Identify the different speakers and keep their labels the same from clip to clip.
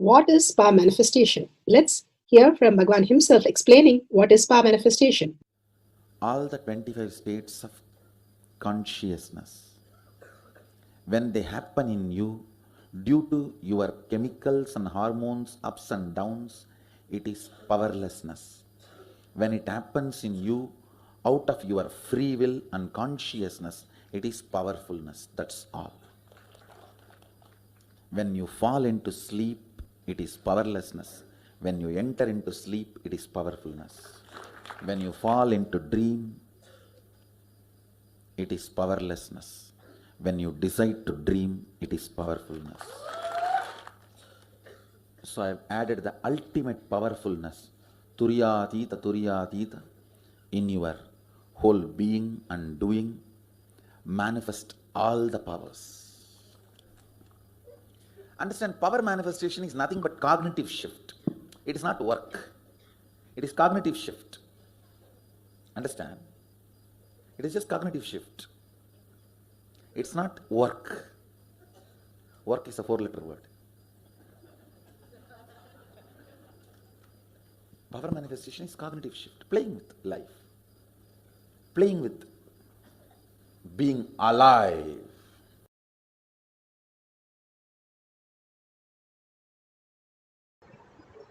Speaker 1: What is power manifestation? Let's hear from Bhagwan himself explaining what is power manifestation.
Speaker 2: All the 25 states of consciousness, when they happen in you, due to your chemicals and hormones ups and downs, it is powerlessness. When it happens in you, out of your free will and consciousness, it is powerfulness. That's all. When you fall into sleep, it is powerlessness. When you enter into sleep, it is powerfulness. When you fall into dream, it is powerlessness. When you decide to dream, it is powerfulness. So I have added the ultimate powerfulness, Turyatita, in your whole being and doing. Manifest all the powers. Understand, power manifestation is nothing but cognitive shift. It is not work. It is cognitive shift. Understand? It is just cognitive shift. It's not work. Work is a 4-letter word. Power manifestation is cognitive shift. Playing with life. Playing with being alive.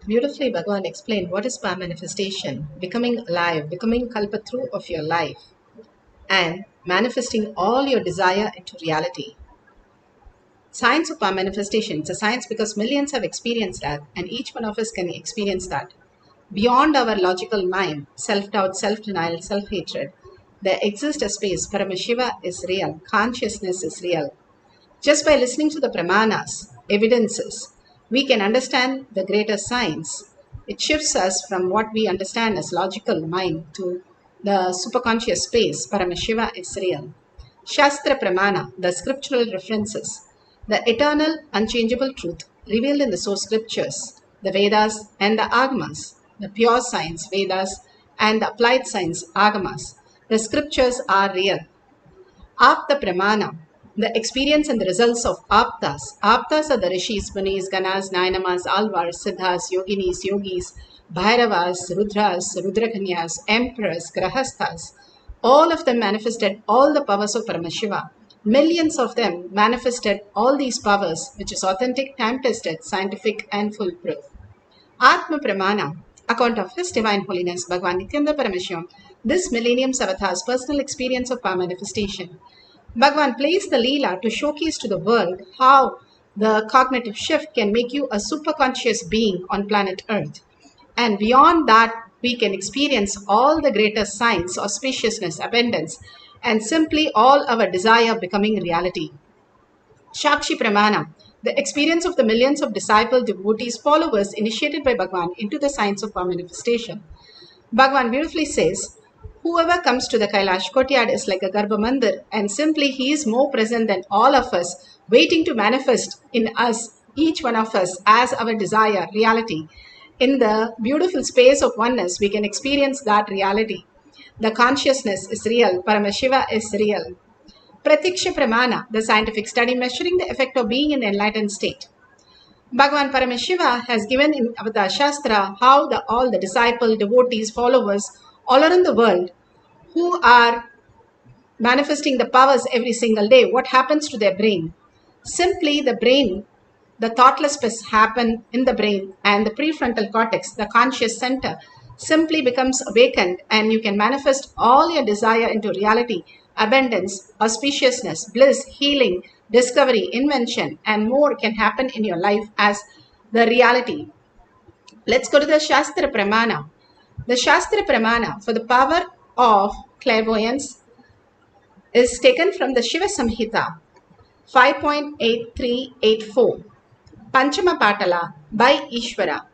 Speaker 3: Beautifully, Bhagavan explained what is power manifestation, becoming alive, becoming kalpatru of your life, and manifesting all your desire into reality. Science of power manifestation, it's a science because millions have experienced that, and each one of us can experience that. Beyond our logical mind, self-doubt, self-denial, self-hatred, there exists a space. Paramashiva is real. Consciousness is real. Just by listening to the pramanas, evidences, we can understand the greater science. It shifts us from what we understand as logical mind to the superconscious space. Paramashiva is real. Shastra Pramana, the scriptural references, the eternal, unchangeable truth revealed in the source scriptures, the Vedas and the Agamas, the pure science, Vedas, and the applied science, Agamas. The scriptures are real. Apta Pramana, the experience and the results of Aptas. Aptas are the Rishis, Munis, Ganas, Nainamas, Alvars, Siddhas, Yoginis, Yogis, Bhairavas, Rudras, Rudrakanyas, Emperors, Grahasthas. All of them manifested all the powers of Paramashiva. Millions of them manifested all these powers, which is authentic, time-tested, scientific, and foolproof. Atma Pramana, account of His Divine Holiness Bhagavan Nithyananda Paramashivam, this millennium's avatar's personal experience of power manifestation. Bhagavan plays the Leela to showcase to the world how the cognitive shift can make you a superconscious being on planet Earth. And beyond that, we can experience all the greater signs, auspiciousness, abundance, and simply all our desire becoming reality. Shakshi Pramana, the experience of the millions of disciple devotees, followers initiated by Bhagavan into the science of power manifestation. Bhagavan beautifully says, whoever comes to the Kailash courtyard is like a Garbha Mandir, and simply he is more present than all of us, waiting to manifest in us, each one of us, as our desire, reality. In the beautiful space of oneness, we can experience that reality. The consciousness is real, Paramashiva is real. Pratiksha Pramana, the scientific study measuring the effect of being in the enlightened state. Bhagavan Paramashiva has given in Avatar Shastra how all the disciple, devotees, followers all around the world who are manifesting the powers every single day, what happens to their brain. Simply the brain, the thoughtlessness happen in the brain, and the prefrontal cortex, the conscious center, simply becomes awakened, and you can manifest all your desire into reality, abundance, auspiciousness, bliss, healing, discovery, invention, and more can happen in your life as the reality. Let's go to the Shastra Pramana. The Shastra Pramana for the power of clairvoyance is taken from the Shiva Samhita 5.8384, Panchama Patala by Ishvara.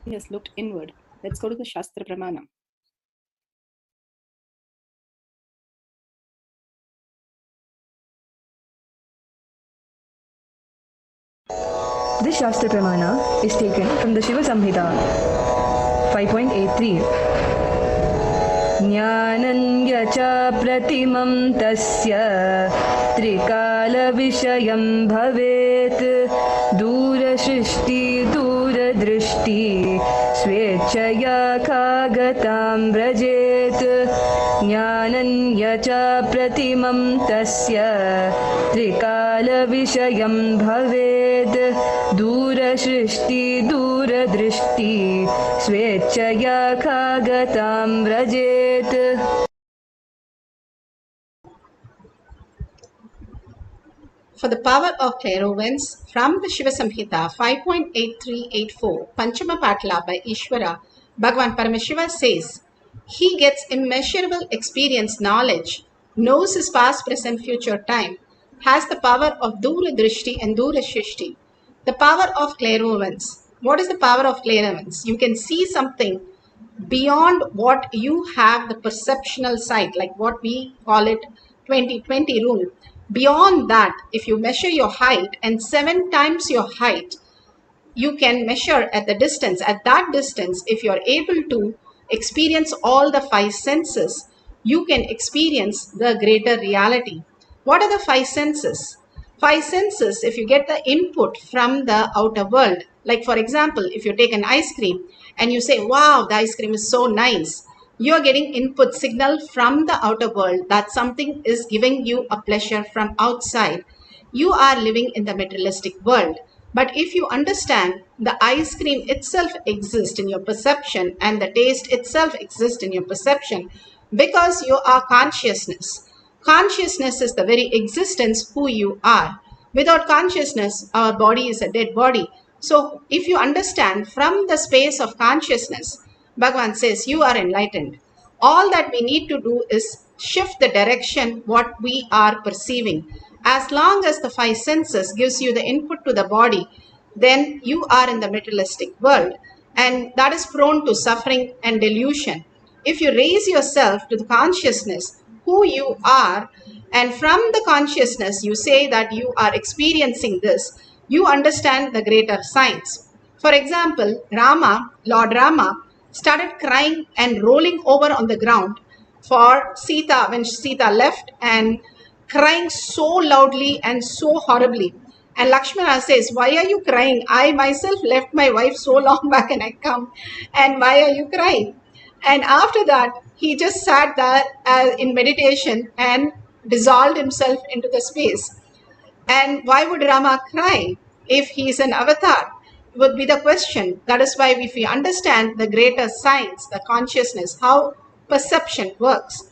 Speaker 1: He has looked inward. Let's go to the Shastra Pramana.
Speaker 4: This Shastra Pramana is taken from the Shiva Samhita 5.83. ज्ञानं यच प्रतिमं तस्य त्रिकालविषयं भवेत् दूरसृष्टि दूरदृष्टि स्वेच्छया कागतां व्रजेत् ज्ञानं यच प्रतिमं तस्य त्रिकालविषयं भवेत् दूरसृष्टि दूरदृष्टि स्वेच्छया कागतां व्रजेत्.
Speaker 3: For the power of clairvoyance, from the Shiva Samhita 5.8384, Panchama Patla by Ishvara, Bhagavan Paramashiva says, he gets immeasurable experience knowledge, knows his past, present, future time, has the power of Dura Drishti and Dura Shishti. The power of clairvoyance. What is the power of clairvoyance? You can see something beyond what you have the perceptional sight, like what we call it 20-20 rule. Beyond that, if you measure your height and 7 times your height, you can measure at the distance. At that distance, if you are able to experience all the 5 senses, you can experience the greater reality. What are the 5 senses? 5 senses, if you get the input from the outer world, like for example, if you take an ice cream and you say, wow, the ice cream is so nice, you are getting input signal from the outer world that something is giving you a pleasure from outside. You are living in the materialistic world. But if you understand the ice cream itself exists in your perception and the taste itself exists in your perception, because you are consciousness. Consciousness is the very existence who you are. Without consciousness, our body is a dead body. So if you understand from the space of consciousness, Bhagavan says you are enlightened. All that we need to do is shift the direction what we are perceiving. As long as the 5 senses gives you the input to the body, then you are in the materialistic world, and that is prone to suffering and delusion. If you raise yourself to the consciousness who you are, and from the consciousness you say that you are experiencing this, you understand the greater science. For example, Lord Rama, started crying and rolling over on the ground for Sita when Sita left, and crying so loudly and so horribly. And Lakshmana says, why are you crying? I myself left my wife so long back and I come. And why are you crying? And after that, he just sat there in meditation and dissolved himself into the space. And why would Rama cry if he is an avatar? Would be the question. That is why if we understand the greater science, the consciousness, how perception works,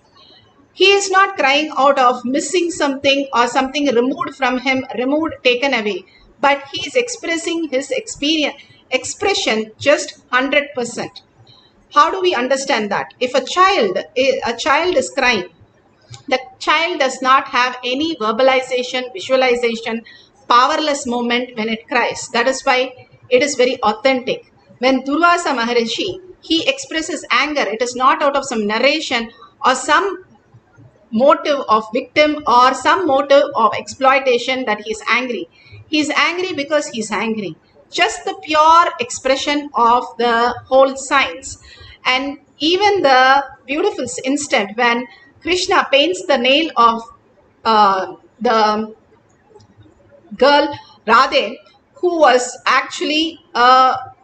Speaker 3: he is not crying out of missing something or something removed from him, taken away, but he is expressing his expression just 100%. How do we understand that? If a child is crying, the child does not have any verbalization, visualization, powerless moment when it cries. That is why it is very authentic. When Durvasa Maharishi, he expresses anger, it is not out of some narration or some motive of victim or some motive of exploitation that he is angry. He is angry because he is angry. Just the pure expression of the whole science. And even the beautiful instant when Krishna paints the nail of the girl Radhe, who was actually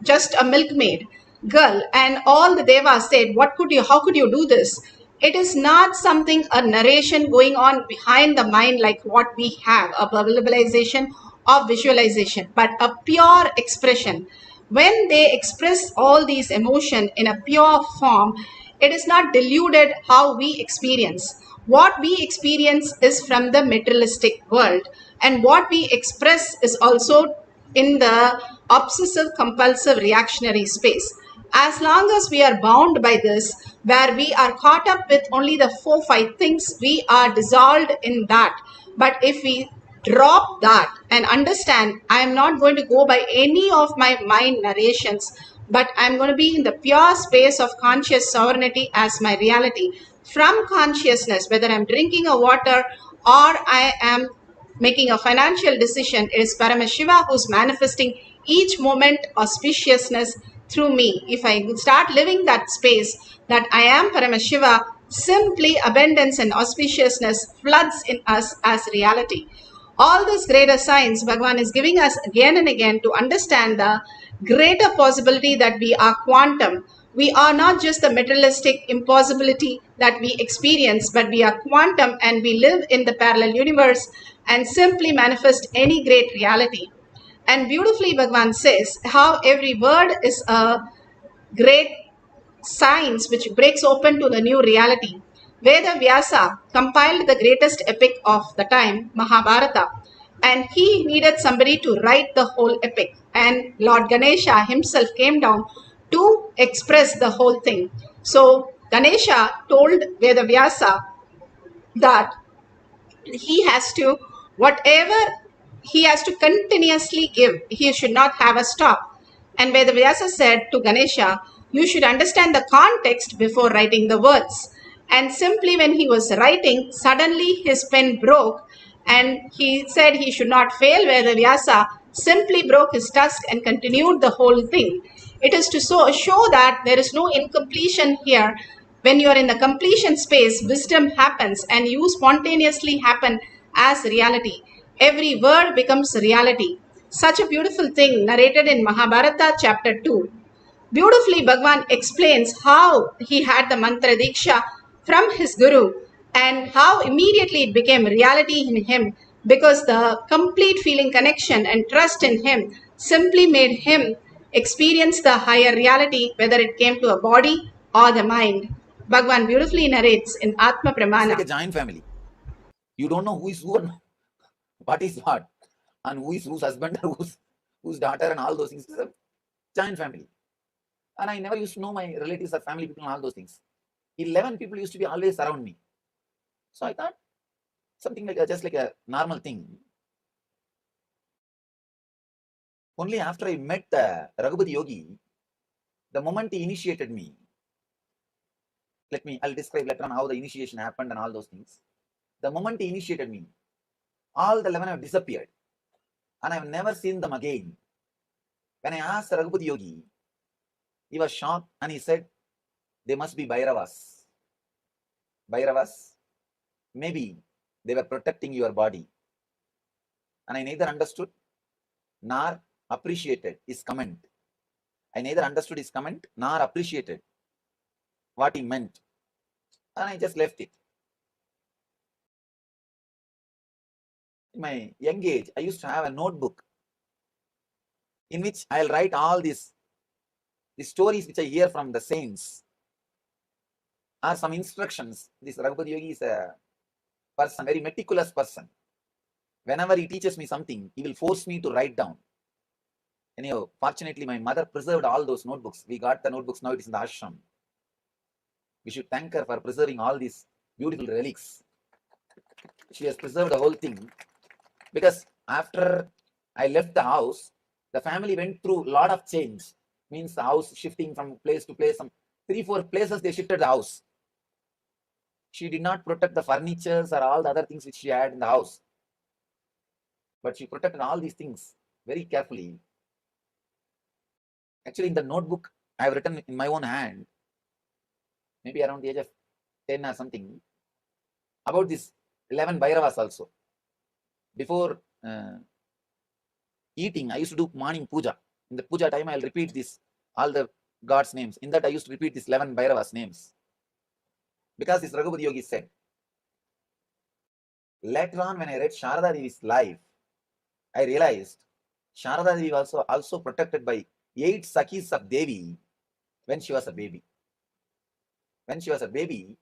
Speaker 3: just a milkmaid girl, and all the devas said, how could you do this? It is not something, a narration going on behind the mind like what we have, a verbalization or visualization, but a pure expression. When they express all these emotion in a pure form, it is not diluted how we experience. What we experience is from the materialistic world, and what we express is also in the obsessive compulsive reactionary space. As long as we are bound by this, where we are caught up with only the 4-5 things, we are dissolved in that. But if we drop that and understand, I am not going to go by any of my mind narrations, but I am going to be in the pure space of conscious sovereignty as my reality. From consciousness, whether I am drinking a water or I am making a financial decision, it is Paramashiva who is manifesting each moment auspiciousness through me, if I start living that space that I am Paramashiva, simply abundance and auspiciousness floods in us as reality. All this greater science Bhagavan is giving us again and again to understand the greater possibility that we are quantum. We are not just the materialistic impossibility that we experience, but we are quantum and we live in the parallel universe and simply manifest any great reality. And beautifully, Bhagavan says how every word is a great science which breaks open to the new reality. Veda Vyasa compiled the greatest epic of the time, Mahabharata, and he needed somebody to write the whole epic. And Lord Ganesha himself came down to express the whole thing. So Ganesha told Veda Vyasa that he has to, whatever he has to continuously give, he should not have a stop. And Vedavyasa said to Ganesha, you should understand the context before writing the words. And simply when he was writing, suddenly his pen broke and he said he should not fail. Vedavyasa simply broke his tusk and continued the whole thing. It is to show that there is no incompletion here. When you are in the completion space, wisdom happens and you spontaneously happen as reality. Every word becomes reality. Such a beautiful thing narrated in Mahabharata chapter 2. Beautifully, Bhagavan explains how he had the mantra diksha from his guru and how immediately it became reality in him because the complete feeling connection and trust in him simply made him experience the higher reality, whether it came to a body or the mind. Bhagavan beautifully narrates in Atma
Speaker 2: It's
Speaker 3: Pramana.
Speaker 2: like a giant family. You don't know who is who and what is what, and who is whose husband or whose daughter and all those things. It's a giant family. And I never used to know my relatives or family people and all those things. 11 people used to be always around me. So I thought something like just like a normal thing. Only after I met the Raghupati Yogi, the moment he initiated me, I'll describe later on how the initiation happened and all those things. The moment he initiated me, all the 11 have disappeared and I've never seen them again. When I asked Raghupati Yogi, he was shocked and he said, they must be Bhairavas. Bhairavas? Maybe they were protecting your body. And I neither understood nor appreciated his comment. I neither understood his comment nor appreciated what he meant. And I just left it. In my young age, I used to have a notebook in which I'll write all these stories which I hear from the saints or some instructions. This Raghupati Yogi is a person, very meticulous person. Whenever he teaches me something, he will force me to write down. Anyhow, fortunately, my mother preserved all those notebooks. We got the notebooks, now it is in the ashram. We should thank her for preserving all these beautiful relics. She has preserved the whole thing. Because after I left the house, the family went through a lot of change. Means the house shifting from place to place. Some 3-4 places they shifted the house. She did not protect the furnitures or all the other things which she had in the house. But she protected all these things very carefully. Actually, in the notebook, I have written in my own hand, maybe around the age of 10 or something, about this 11 Bhairavas also. Before eating, I used to do morning puja. In the puja time, I'll repeat this, all the God's names. In that, I used to repeat this 11 Bhairavas names. Because this Raghupati Yogi said. Later on, when I read Sharada Devi's life, I realized Sharada Devi was also protected by 8 Sakhis of Devi when she was a baby. When she was a baby,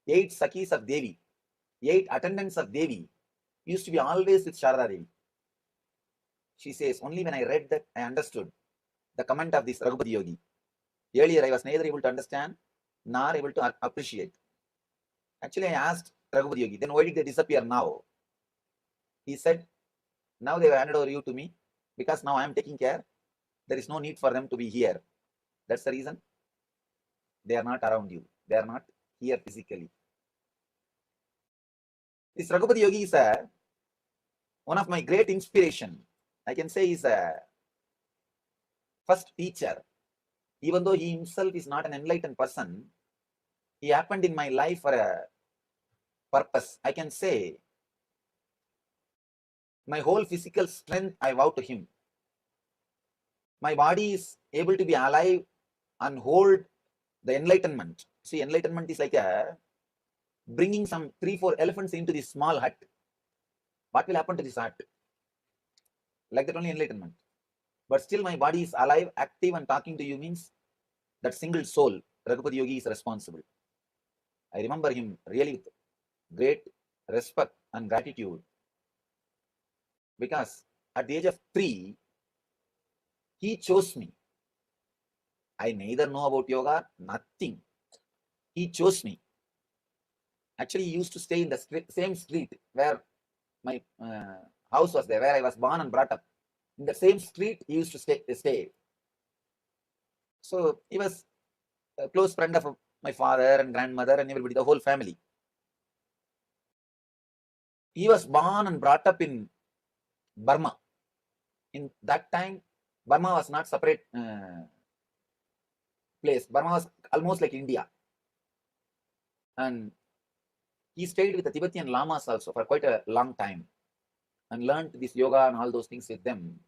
Speaker 2: 8 Sakhis of Devi, 8 attendants of Devi used to be always with Sharada Devi. She says, only when I read that, I understood the comment of this Raghupati Yogi. Earlier, I was neither able to understand nor able to appreciate. Actually, I asked Raghupati Yogi, then why did they disappear now? He said, now they have handed over you to me because now I am taking care. There is no need for them to be here. That's the reason they are not around you. They are not here physically. This Raghupati Yogi is one of my great inspiration. I can say is a first teacher even though he himself is not an enlightened person, he happened in my life for a purpose. I can say my whole physical strength I vow to him. My body is able to be alive and hold the enlightenment. See, enlightenment is like bringing some 3-4 elephants into this small hut. What will happen to this hut? Like that only enlightenment. But still my body is alive, active, and talking to you means that single soul, Raghupati Yogi, is responsible. I remember him really with great respect and gratitude, because at the age of 3, he chose me. I neither know about yoga, nothing. He chose me. Actually, he used to stay in the same street where my house was there, where I was born and brought up. In the same street, he used to stay. So he was a close friend of my father and grandmother and everybody, the whole family. He was born and brought up in Burma. In that time, Burma was not separate place. Burma was almost like India. And he stayed with the Tibetan Lamas also for quite a long time and learned this yoga and all those things with them.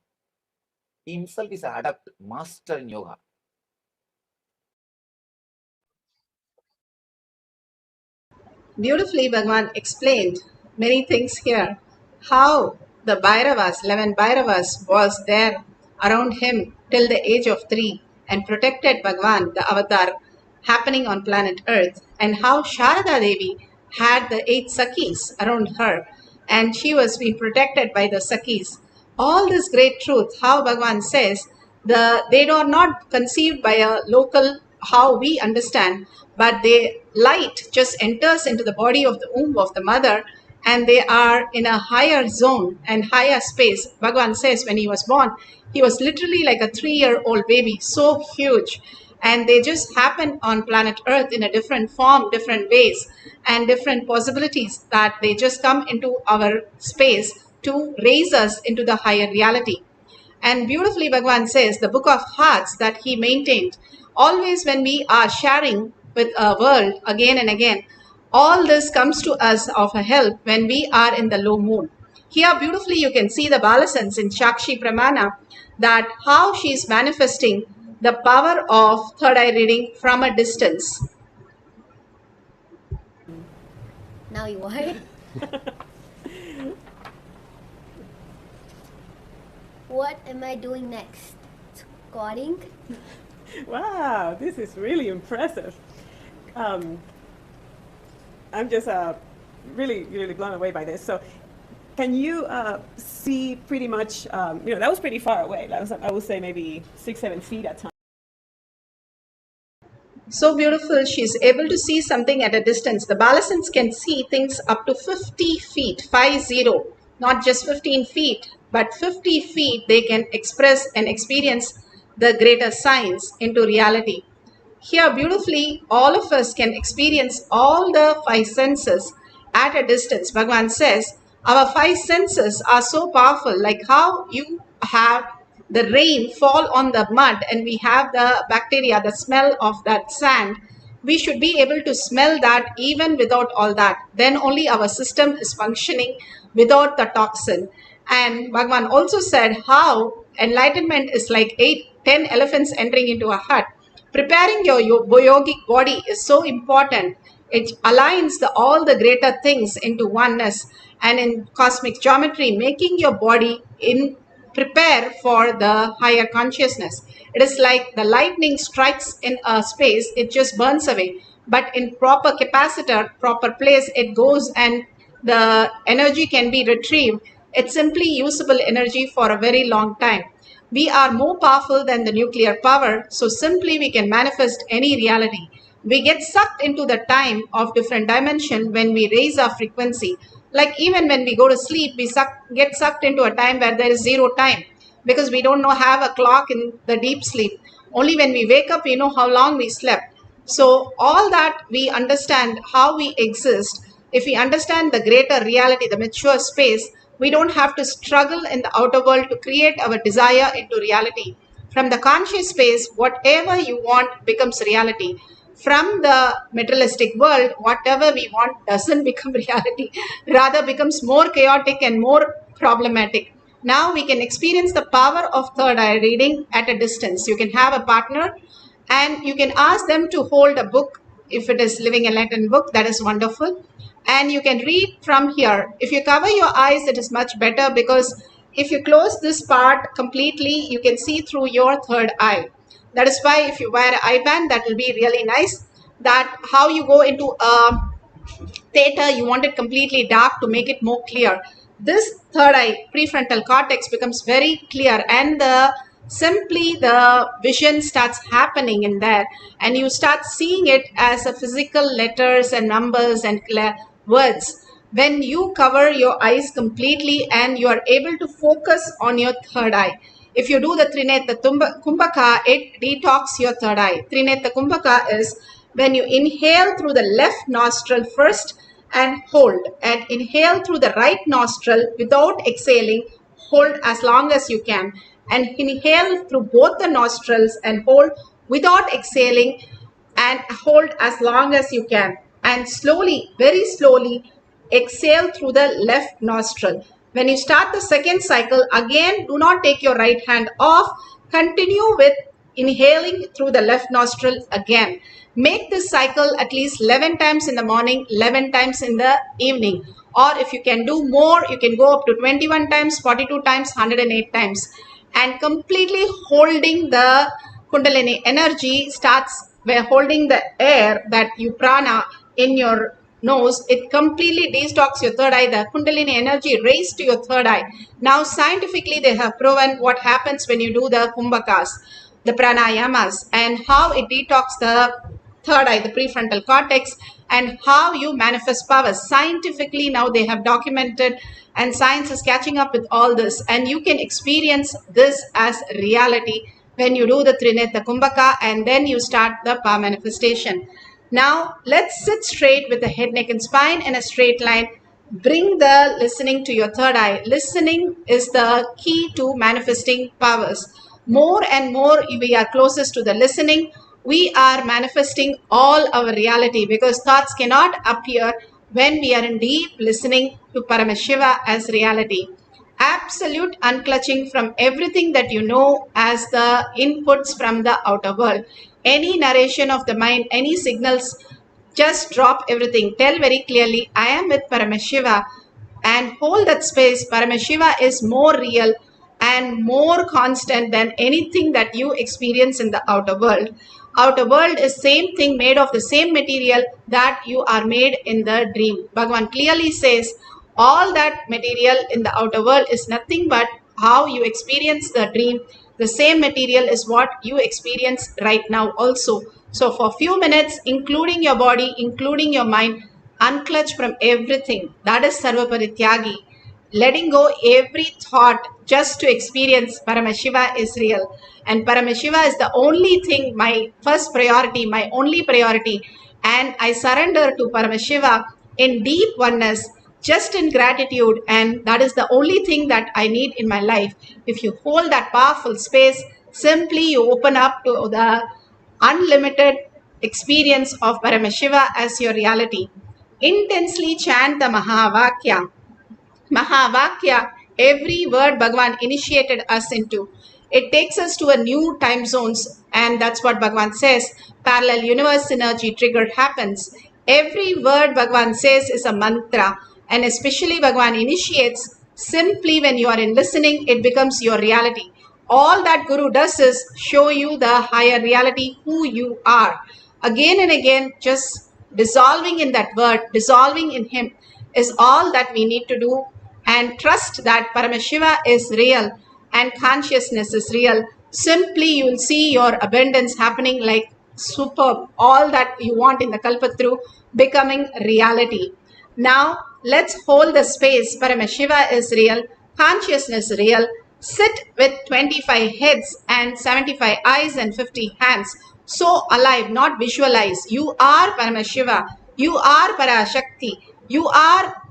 Speaker 2: He himself is an adept, master in yoga.
Speaker 3: Beautifully, Bhagavan explained many things here. How the Bhairavas, 11 Bhairavas, was there around him till the age of 3 and protected Bhagavan, the avatar, happening on planet Earth, and how Sharada Devi had the 8 Sakis around her and she was being protected by the Sakis. All this great truth, how Bhagavan says, they are not conceived by a local, how we understand, but the light just enters into the body of the womb of the mother and they are in a higher zone and higher space. Bhagavan says when he was born, he was literally like a 3-year-old baby, so huge. And they just happen on planet Earth in a different form, different ways, and different possibilities that they just come into our space to raise us into the higher reality. And beautifully, Bhagavan says, the book of hearts that he maintained, always when we are sharing with a world again and again, all this comes to us of a help when we are in the low moon. Here, beautifully, you can see the Balasans in Shakshi Pramana, that how she is manifesting the power of third eye reading from a distance.
Speaker 5: Now you are. What am I doing next? Squatting?
Speaker 6: Wow, this is really impressive. I'm just really, really blown away by this. So can you see pretty much, that was pretty far away. That was, I would say maybe 6-7 feet at times.
Speaker 3: So beautiful, she's able to see something at a distance. The Balasans can see things up to 50 feet, 50, not just 15 feet, but 50 feet they can express and experience the greater science into reality. Here beautifully, all of us can experience all the 5 senses at a distance. Bhagavan says, our 5 senses are so powerful, like how you have the rain fall on the mud and we have the bacteria, the smell of that sand. We should be able to smell that even without all that. Then only our system is functioning without the toxin. And Bhagavan also said how enlightenment is like 10 elephants entering into a hut. Preparing your yogic body is so important. It aligns all the greater things into oneness, and in cosmic geometry, making your body prepare for the higher consciousness. It is like the lightning strikes in a space, it just burns away. But in proper capacitor, proper place, it goes and the energy can be retrieved. It's simply usable energy for a very long time. We are more powerful than the nuclear power, so simply we can manifest any reality. We get sucked into the time of different dimension when we raise our frequency. Like even when we go to sleep, we get sucked into a time where there is 0 time, because we don't have a clock in the deep sleep. Only when we wake up, we know how long we slept. So all that we understand how we exist. If we understand the greater reality, the mature space, we don't have to struggle in the outer world to create our desire into reality. From the conscious space, whatever you want becomes reality. From the materialistic world, whatever we want doesn't become reality, rather becomes more chaotic and more problematic. Now we can experience the power of third eye reading at a distance. You can have a partner and you can ask them to hold a book. If it is living enlightened book, that is wonderful, and you can read from here. If you cover your eyes, it is much better, because if you close this part completely, you can see through your third eye. That is why if you wear an eye band, that will be really nice. That how you go into a theta, you want it completely dark to make it more clear. This third eye prefrontal cortex becomes very clear, and simply the vision starts happening in there, and you start seeing it as a physical letters and numbers and words. When you cover your eyes completely and you are able to focus on your third eye. If you do the Trineta Kumbhaka, it detox your third eye. Trineta Kumbhaka is when you inhale through the left nostril first and hold, and inhale through the right nostril without exhaling, hold as long as you can, and inhale through both the nostrils and hold without exhaling, and hold as long as you can, and slowly, very slowly exhale through the left nostril. When you start the second cycle, again do not take your right hand off, continue with inhaling through the left nostril again. Make this cycle at least 11 times in the morning, 11 times in the evening. Or if you can do more, you can go up to 21 times, 42 times, 108 times. And completely holding the Kundalini energy starts by holding the air, that you prana in your nose. It completely detox your third eye. The Kundalini energy raised to your third eye. Now scientifically they have proven what happens when you do the kumbhakas, the pranayamas, and how it detox the third eye, the prefrontal cortex, and how you manifest powers. Scientifically now they have documented, and science is catching up with all this, and you can experience this as reality when you do the Trineta Kumbhaka, and then you start the power manifestation. Now let's sit straight with the head, neck and spine in a straight line. Bring the listening to your third eye. Listening is the key to manifesting powers. More and more we are closest to the listening, we are manifesting all our reality, because thoughts cannot appear when we are in deep listening to Paramashiva as reality. Absolute unclutching from everything that you know as the inputs from the outer world. Any narration of the mind, any signals, just drop everything. Tell very clearly, I am with Paramashiva, and hold that space. Paramashiva is more real and more constant than anything that you experience in the outer world. Outer world is same thing, made of the same material that you are made in the dream. Bhagavan clearly says all that material in the outer world is nothing but how you experience the dream. The same material is what you experience right now also. So for few minutes, including your body, including your mind, unclutch from everything. That is Sarva Parityagi. Letting go every thought just to experience Paramashiva is real. And Paramashiva is the only thing, my first priority, my only priority. And I surrender to Paramashiva in deep oneness, just in gratitude. And that is the only thing that I need in my life. If you hold that powerful space, simply you open up to the unlimited experience of Paramashiva as your reality. Intensely chant the Mahavakya. Mahavakya, every word Bhagavan initiated us into. It takes us to a new time zones, and that's what Bhagavan says. Parallel universe synergy trigger happens. Every word Bhagavan says is a mantra, and especially Bhagavan initiates. Simply when you are in listening, it becomes your reality. All that Guru does is show you the higher reality, who you are. Again and again, just dissolving in that word, dissolving in him is all that we need to do, and trust that Paramashiva is real and consciousness is real. Simply you will see your abundance happening like superb. All that you want in the Kalpatru becoming reality. Now let's hold the space. Paramashiva is real, consciousness real. Sit with 25 heads and 75 eyes and 50 hands. So alive, not visualize. You are Paramashiva. You are Parashakti. You are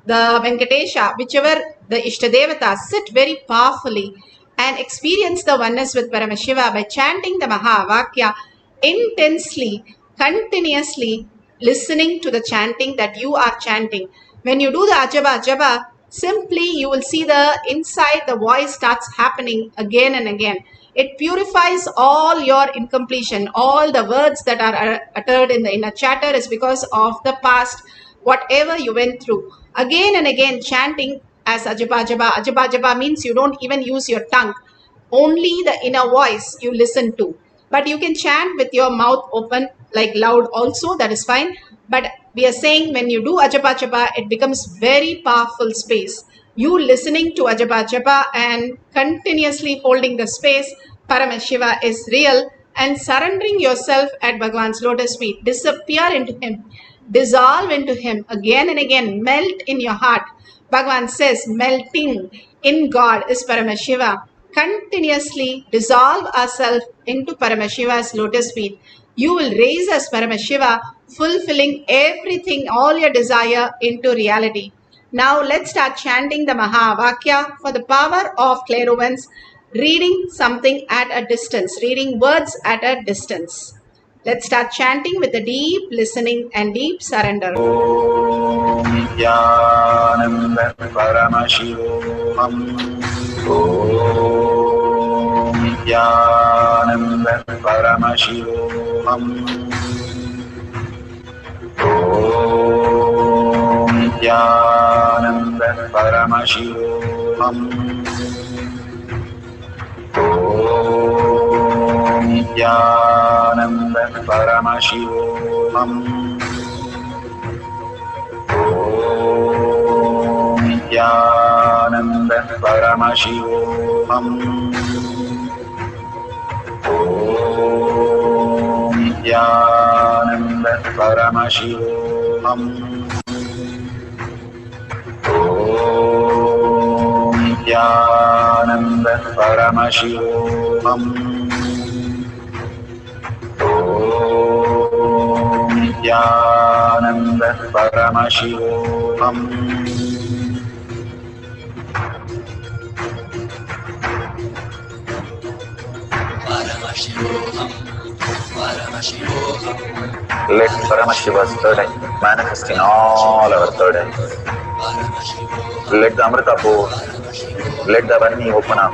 Speaker 3: the Venkatesha, whichever the Ishtadevata. Sit very powerfully and experience the oneness with Paramashiva by chanting the Mahavakya intensely, continuously, listening to the chanting that you are chanting. When you do the Ajaba Ajaba, simply you will see the inside the voice starts happening again and again. It purifies all your incompletion. All the words that are uttered in the inner chatter is because of the past, whatever you went through. Again and again chanting as Ajaba Ajaba. Ajaba Ajaba means you don't even use your tongue. Only the inner voice you listen to. But you can chant with your mouth open, like loud also, that is fine. But we are saying when you do Ajapa Japa, it becomes very powerful space. You listening to Ajapa Japa and continuously holding the space, Paramashiva is real, and surrendering yourself at Bhagwan's lotus feet. Disappear into him, dissolve into him again and again, melt in your heart. Bhagavan says melting in God is Paramashiva. Continuously dissolve ourselves into Paramashiva's lotus feet. You will raise as Paramashiva, fulfilling everything, all your desire into reality. Now let's start chanting the Mahavakya for the power of clairvoyance, reading something at a distance, reading words at a distance. Let's start chanting with a deep listening and deep surrender.
Speaker 7: Om Nithyananda Paramashivoham. Om Nithyananda Paramashivoham. Om Nithyananda Paramashivoham. Om Nithyananda Paramashivoham. Om Nithyananda Paramashivoham. Om Nithyananda Paramashivoham. Om Nithyananda Paramashivoham. Om Nithyananda Paramashivoham. Let Paramashiva's third eye manifest in all our third eyes. Let the Amrita pour, let the Varni open up,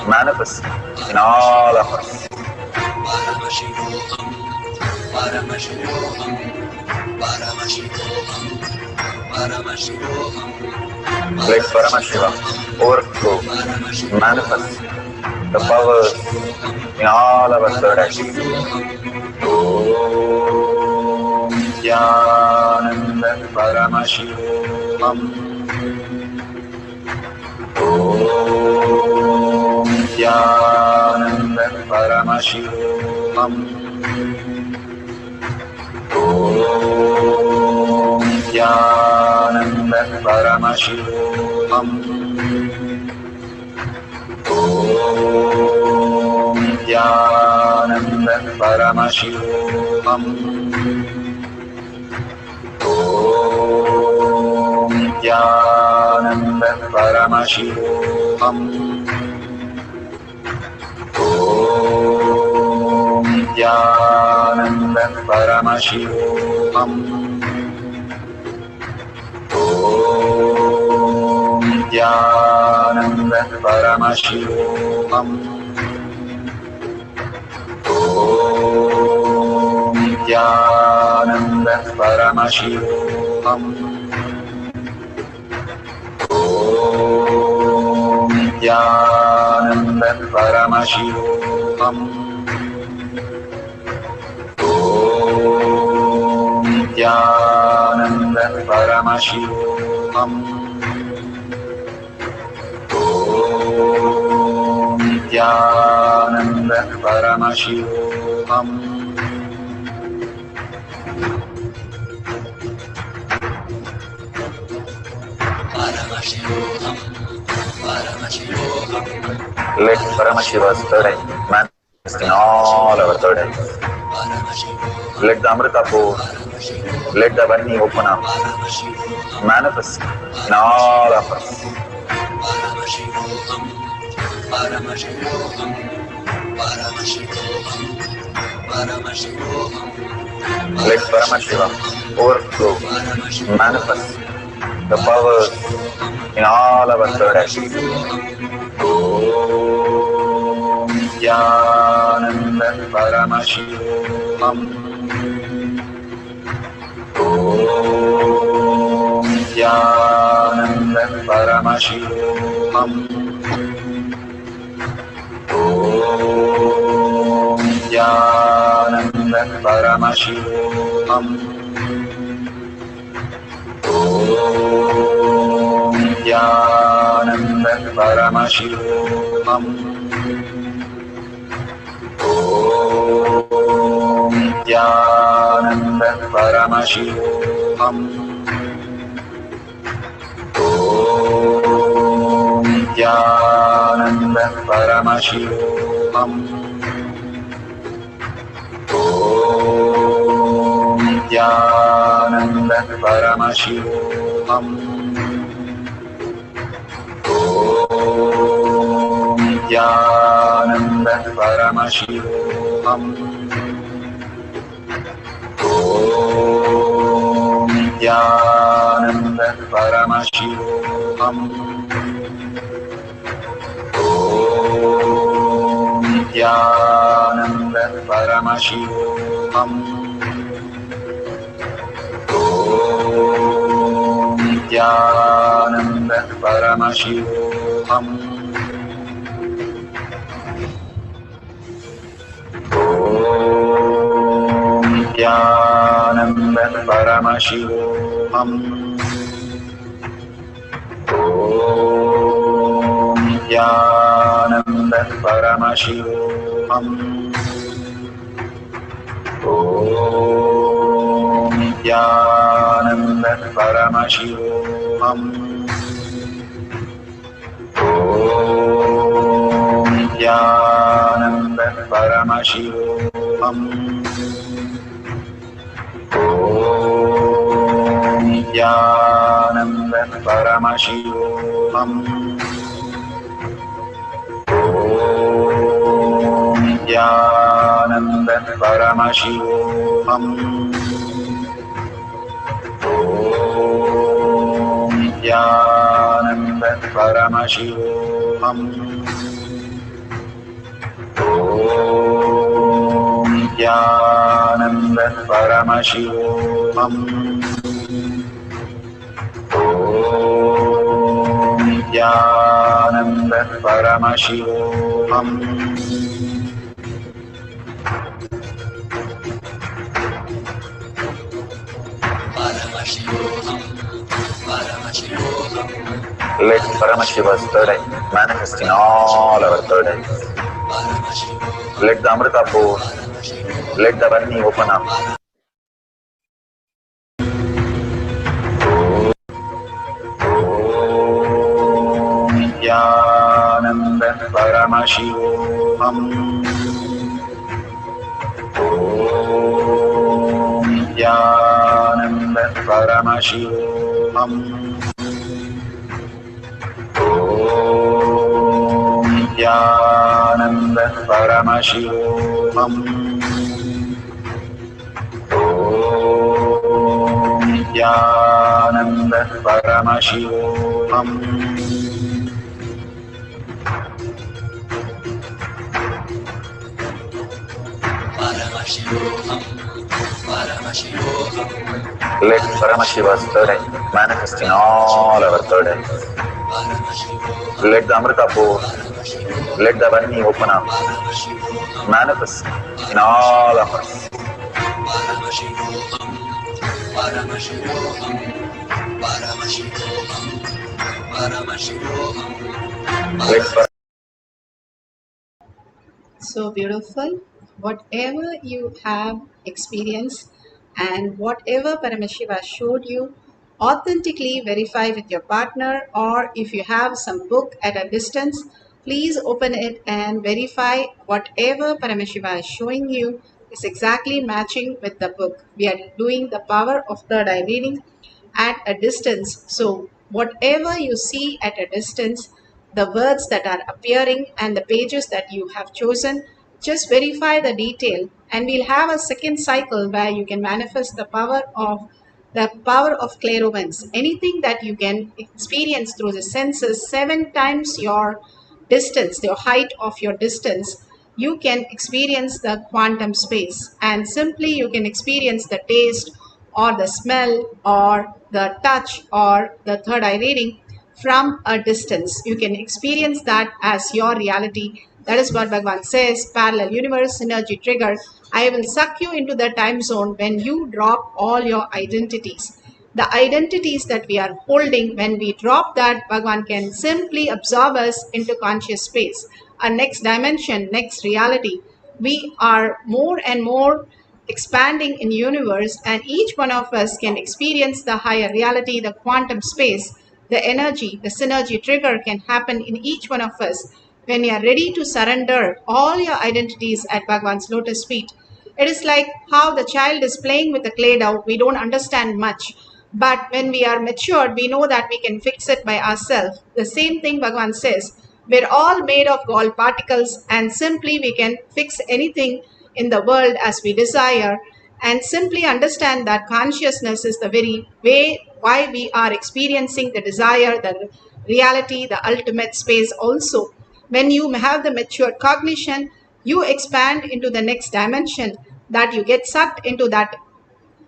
Speaker 7: manifest in all of us. Let Paramashiva overflow, manifest the powers in all our third eyes. Om Nithyananda Paramashivoham. Om Nithyananda Paramashivoham. Om Nithyananda Paramashivoham. Om Nithyananda Paramashivoham. Om Nithyananda Paramashivoham. Om Nithyananda Paramashivoham. Om Nithyananda Paramashivoham. Om Nithyananda Paramashivoham. Om Nithyananda Paramashivoham. Om Nithyananda Paramashivoham. Om Nithyananda Paramashivoham. Let Paramashiva's third eye manifest in all our third eyes. Let the Amrita pour, let the Varni open up, manifest in all of us.
Speaker 8: Paramashivoham, Paramashivoham, Paramashivoham.
Speaker 7: Let Paramashivam overflow, manifest the powers in all our third eye. Om Nithyananda Paramashivam. Om Nithyananda Paramashivam. Om Nithyananda Paramashivoham. Om Nithyananda Paramashivoham. Om Nithyananda Paramashivoham. Om Nithyananda Paramashivoham. Om Nithyananda Paramashivoham. Om Nithyananda Paramashivoham. Om Nithyananda Paramashivoham. Om Nithyananda Paramashivoham. Om Nithyananda Paramashivoham. Om Nithyananda Paramashivoham. Om Nithyananda Paramashivoham. Om Nithyananda Paramashivoham. Om Nithyananda Paramashivoham. Om Nithyananda Paramashivoham. Om Nithyananda Paramashivoham. Om Nithyananda Paramashivoham. Om Nithyananda Paramashivoham. Om Nithyananda Paramashivoham.
Speaker 8: Paramashivoham, Paramashivoham,
Speaker 7: Let Paramashiva's third eye manifest in all our third eyes.
Speaker 8: Paramashivoham,
Speaker 7: Let the Amrita pour, let the Varni open up. Om Nithyananda Paramashivoham. Om Nithyananda Paramashivoham. Om Nithyananda Paramashivoham. Om Nithyananda Paramashivoham.
Speaker 8: Paramashivoham, Paramashivoham,
Speaker 7: Let Paramashiva's third eye manifest in all our third eyes.
Speaker 8: Paramashivoham,
Speaker 7: Let the Amrita pour,
Speaker 8: Paramashivoham,
Speaker 7: let the Varni open up.
Speaker 8: Paramashivoham,
Speaker 7: Manifest in all of us.
Speaker 8: Paramashivoham, Paramashivoham, Paramashivoham, Paramashivoham.
Speaker 7: Let
Speaker 3: So beautiful. Whatever you have experienced and whatever Paramashiva showed you, authentically verify with your partner, or if you have some book at a distance, please open it and verify whatever Paramashiva is showing you is exactly matching with the book. We are doing the power of third eye reading at a distance. So whatever you see at a distance, the words that are appearing and the pages that you have chosen. Just verify the detail, and we'll have a second cycle where you can manifest the power of clairvoyance. Anything that you can experience through the senses, 7 times your distance, the height of your distance, you can experience the quantum space, and simply you can experience the taste or the smell or the touch or the third eye reading from a distance. You can experience that as your reality. That is what Bhagavan says, parallel universe, synergy trigger. I will suck you into the time zone when you drop all your identities. The identities that we are holding, when we drop that, Bhagavan can simply absorb us into conscious space, a next dimension, next reality. We are more and more expanding in universe, and each one of us can experience the higher reality, the quantum space, the energy, the synergy trigger can happen in each one of us when you are ready to surrender all your identities at Bhagavan's lotus feet. It is like how the child is playing with the clay dough. We don't understand much, but when we are matured, we know that we can fix it by ourselves. The same thing Bhagavan says, we're all made of gold particles, and simply we can fix anything in the world as we desire, and simply understand that consciousness is the very way why we are experiencing the desire, the reality, the ultimate space also. When you have the matured cognition, you expand into the next dimension, that you get sucked into that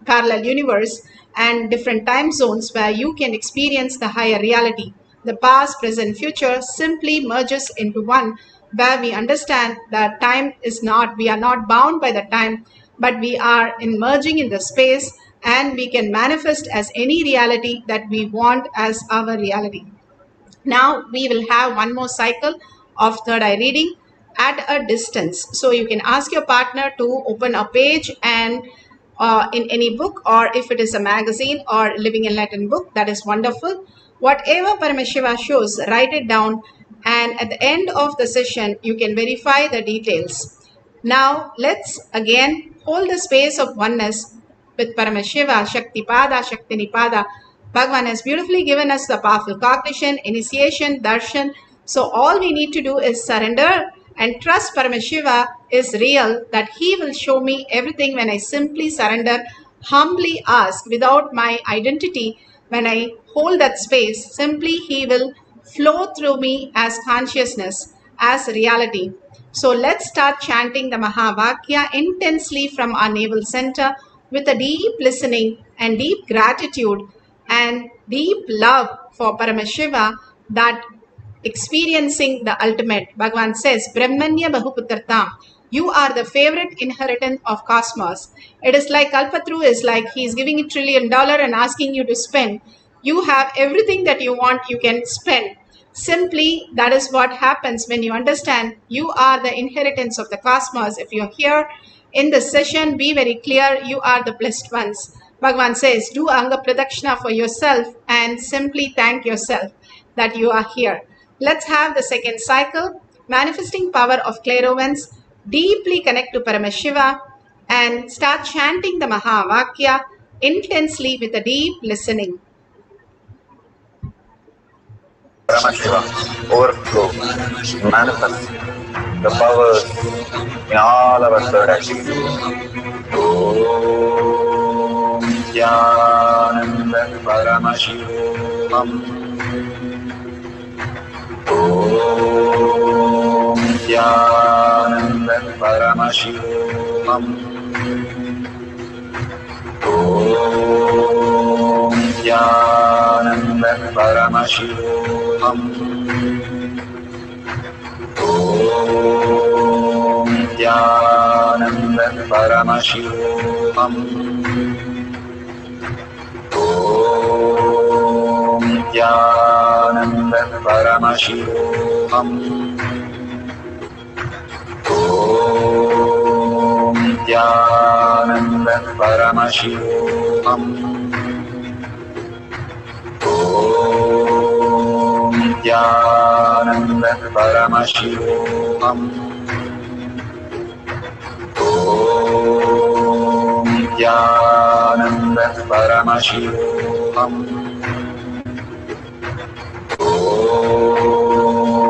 Speaker 3: parallel universe and different time zones where you can experience the higher reality. The past, present, future simply merges into one, where we understand that time is not, we are not bound by the time, but we are merging in the space, and we can manifest as any reality that we want as our reality. Now we will have one more cycle of third eye reading at a distance. So you can ask your partner to open a page and in any book, or if it is a magazine or living enlightened book, that is wonderful. Whatever Paramashiva shows, write it down, and at the end of the session you can verify the details. Now let's again hold the space of oneness with Paramashiva, Shaktipada, Shaktinipada. Bhagavan has beautifully given us the powerful cognition, initiation, darshan. So all we need to do is surrender and trust Paramashiva is real, that he will show me everything when I simply surrender, humbly ask without my identity. When I hold that space, simply he will flow through me as consciousness, as reality. So let's start chanting the Mahavakya intensely from our navel center with a deep listening and deep gratitude and deep love for Paramashiva, that experiencing the ultimate. Bhagavan says, Brahmanya Bahuputratam. You are the favorite inheritance of cosmos. It is like Kalpatru is like he is giving $1 trillion and asking you to spend. You have everything that you want, you can spend. Simply, that is what happens when you understand you are the inheritance of the cosmos. If you're here in this session, be very clear, you are the blessed ones. Bhagavan says, do Anga Pradakshina for yourself and simply thank yourself that you are here. Let's have the second cycle, manifesting power of clairvoyance. Deeply connect to Paramashiva and start chanting the Mahavakya intensely with a deep listening.
Speaker 7: Paramashiva, overflow, manifest the powers in all our third activities. Om Nithyananda Paramashivoham. Om Nithyananda Paramashivoham. Om Nithyananda Paramashivoham. Om Nithyananda Paramashivoham. Om Nithyananda Paramashivoham. Om Nithyananda Paramashivoham. Om Nithyananda Paramashivoham. Om Nithyananda Paramashivoham. Om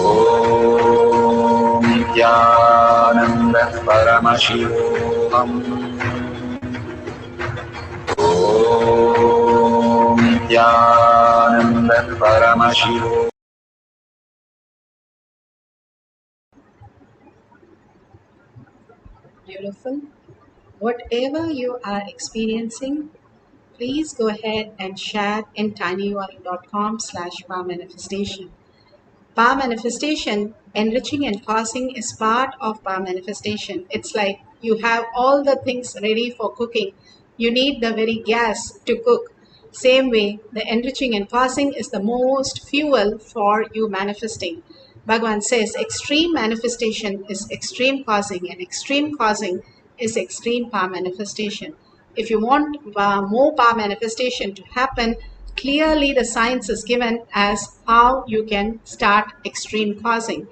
Speaker 7: Om Nithyananda Paramashivoham. Om Nithyananda Paramashivoham.
Speaker 3: Beautiful. Whatever you are experiencing, please go ahead and share in tinyurl.com/power manifestation. Power manifestation, enriching and causing, is part of power manifestation. It's like you have all the things ready for cooking. You need the very gas to cook. Same way, the enriching and causing is the most fuel for you manifesting. Bhagavan says extreme manifestation is extreme causing, and extreme causing is extreme power manifestation. If you want more power manifestation to happen, clearly the science is given as how you can start extreme causing.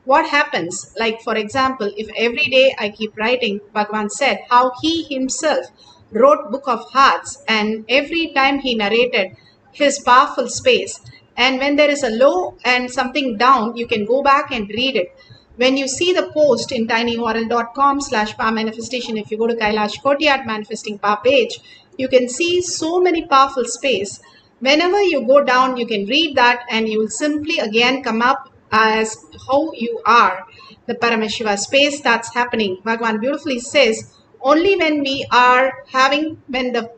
Speaker 3: What happens, like for example, if every day I keep writing, Bhagavan said how he himself wrote Book of Hearts, and every time he narrated his powerful space, and when there is a low and something down, you can go back and read it. When you see the post in tinyurl.com/power manifestation, if you go to Kailash Kotiyat manifesting power page, you can see so many powerful space. Whenever you go down, you can read that and you will simply again come up as how you are. The Paramashiva space that's happening. Bhagavan beautifully says, only when we are when the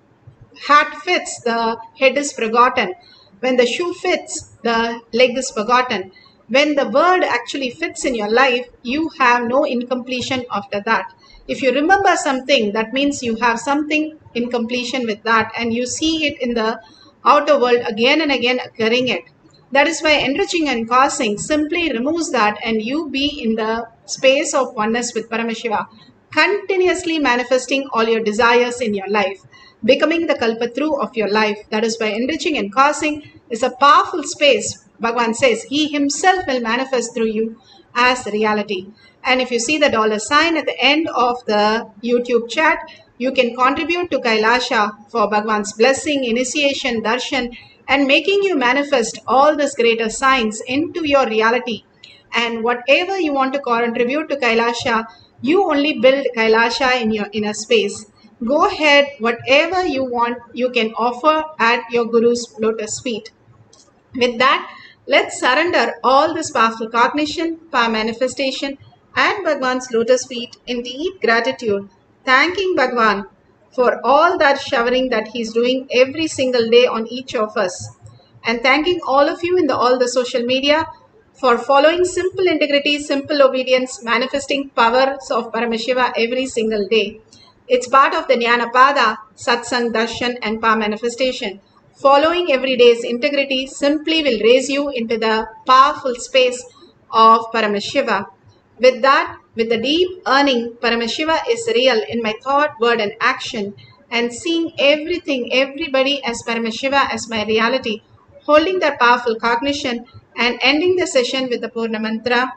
Speaker 3: hat fits, the head is forgotten. When the shoe fits, the leg is forgotten. When the word actually fits in your life, you have no incompletion after that. If you remember something, that means you have something in completion with that, and you see it in the outer world again and again occurring it. That is why enriching and causing simply removes that, and you be in the space of oneness with Paramashiva, continuously manifesting all your desires in your life, becoming the kalpatru of your life. That is why enriching and causing is a powerful space. Bhagavan says he himself will manifest through you as reality. And if you see the $sign at the end of the YouTube chat, you can contribute to Kailasa for Bhagavan's blessing, initiation, darshan, and making you manifest all these greater signs into your reality. And whatever you want to contribute to Kailasa, you only build Kailasa in your inner space. Go ahead, whatever you want, you can offer at your Guru's lotus feet. With that, let's surrender all this powerful cognition, power manifestation, and Bhagwan's lotus feet in deep gratitude, thanking Bhagwan for all that showering that he's doing every single day on each of us. And thanking all of you in all the social media for following simple integrity, simple obedience, manifesting powers of Paramashiva every single day. It's part of the Jnanapada, Satsang, Darshan, and Power manifestation. Following every day's integrity simply will raise you into the powerful space of Paramashiva. With that, with the deep earning, Paramashiva is real in my thought, word, and action, and seeing everything, everybody as Paramashiva as my reality, holding that powerful cognition, and ending the session with the Purna Mantra.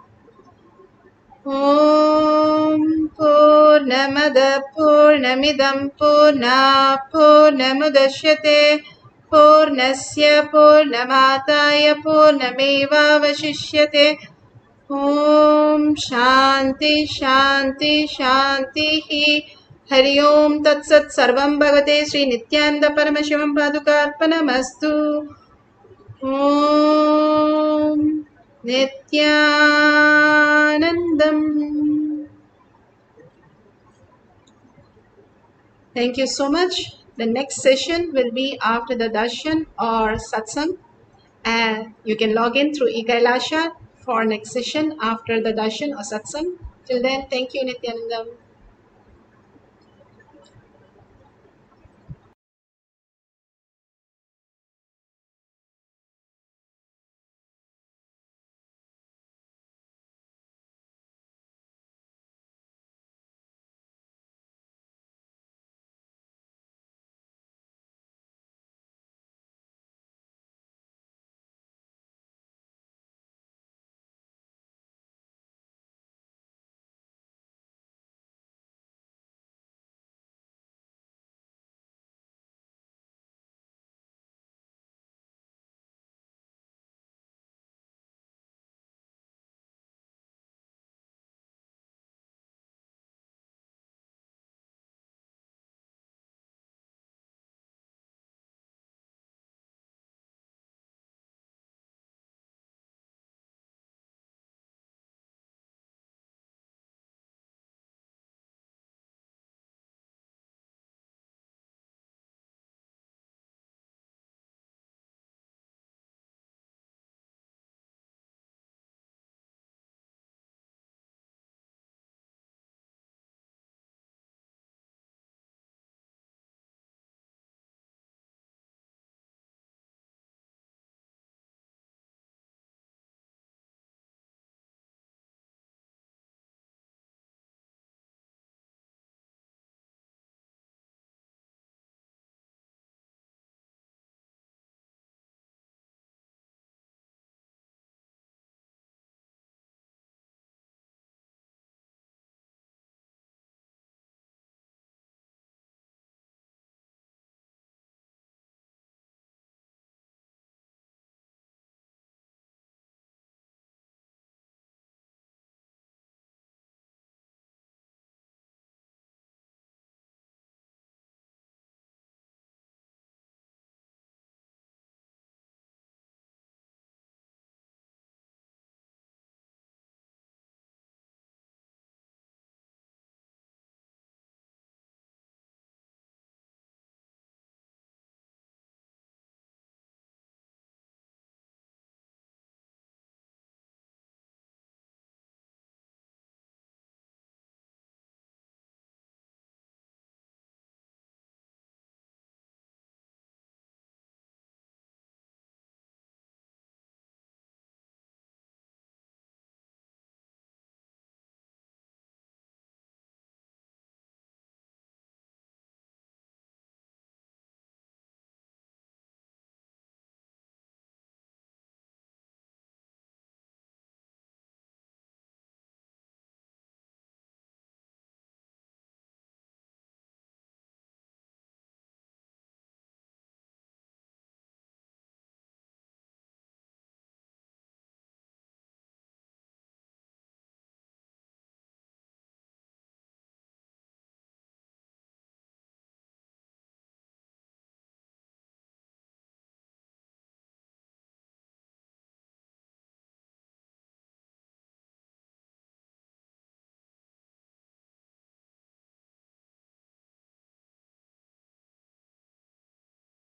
Speaker 3: Om Purnamada Purnamidam Purna Purnamudashyate Purnasya Purnamataya Purnameva Vashishyate. Om Shanti Shanti Shanti Hari Om Tat Sat Sarvam Bhagavate Sri Nithyananda Paramashivam Padukarpanamastu. Om Nithyanandam. Thank you so much. The next session will be after the darshan or satsang, and you can log in through eKailasha for next session after the darshan or satsang. Till then, thank you, Nithyanandam.